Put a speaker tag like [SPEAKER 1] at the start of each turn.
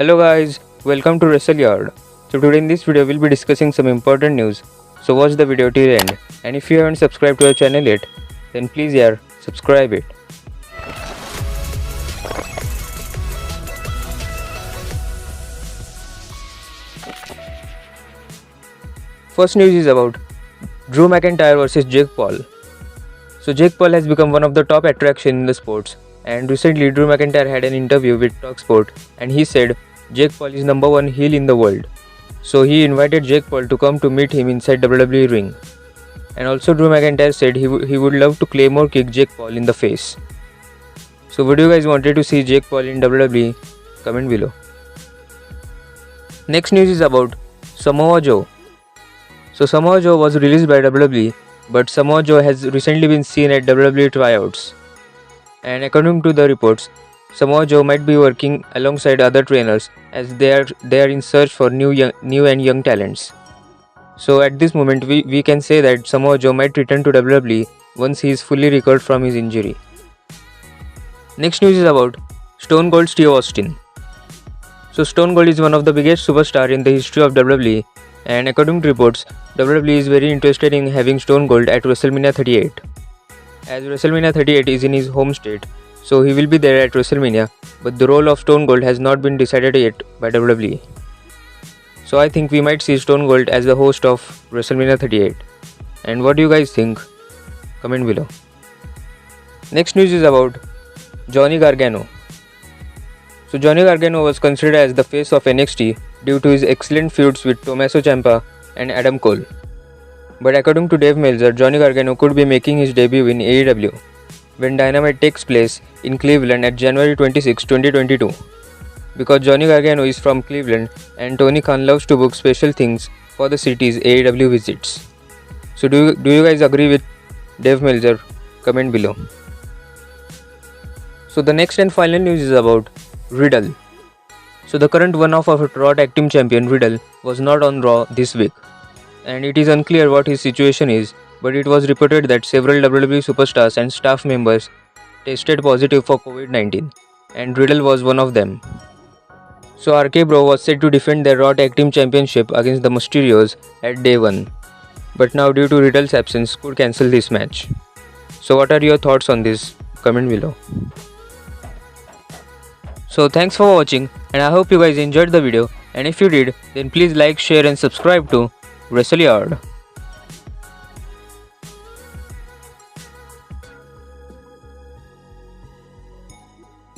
[SPEAKER 1] Hello guys, welcome to WrestleYard. So today in this video we'll be discussing some important news. So watch the video till the end. And if you haven't subscribed to our channel yet, then please subscribe it. First news is about Drew McIntyre versus Jake Paul. So Jake Paul has become one of the top attractions in the sports, and recently Drew McIntyre had an interview with Talksport and he said Jake Paul is number one heel in the world. So he invited Jake Paul to come to meet him inside WWE ring. And also Drew McIntyre said he would love to Claymore kick Jake Paul in the face. So would you guys wanted to see Jake Paul in WWE? Comment below. Next news is about Samoa Joe. So Samoa Joe was released by WWE, but Samoa Joe has recently been seen at WWE tryouts. And according to the reports, Samoa Joe might be working alongside other trainers as they are in search for new and young talents. So at this moment we can say that Samoa Joe might return to WWE once he is fully recovered from his injury. Next news is about Stone Cold Steve Austin. So Stone Cold is one of the biggest superstars in the history of WWE, and according to reports, WWE is very interested in having Stone Cold at WrestleMania 38. As WrestleMania 38 is in his home state, so he will be there at WrestleMania, but the role of Stone Cold has not been decided yet by WWE. So I think we might see Stone Cold as the host of WrestleMania 38. And what do you guys think? Comment below. Next news is about Johnny Gargano. So Johnny Gargano was considered as the face of NXT due to his excellent feuds with Tommaso Ciampa and Adam Cole. But according to Dave Meltzer, Johnny Gargano could be making his debut in AEW when Dynamite takes place in Cleveland at January 26, 2022. Because Johnny Gargano is from Cleveland and Tony Khan loves to book special things for the city's AEW visits. So do you guys agree with Dave Meltzer? Comment below. So the next and final news is about Riddle. So the current one-off of Raw Tag Team Champion Riddle was not on Raw this week, and it is unclear what his situation is, but it was reported that several WWE superstars and staff members tested positive for COVID-19, and Riddle was one of them. So RK Bro was set to defend their Raw Tag Team Championship against the Mysterios at day 1, but now due to Riddle's absence could cancel this match. So what are your thoughts on this? Comment below. So thanks for watching, and I hope you guys enjoyed the video, and if you did, then please like, share and subscribe to WrestleYard.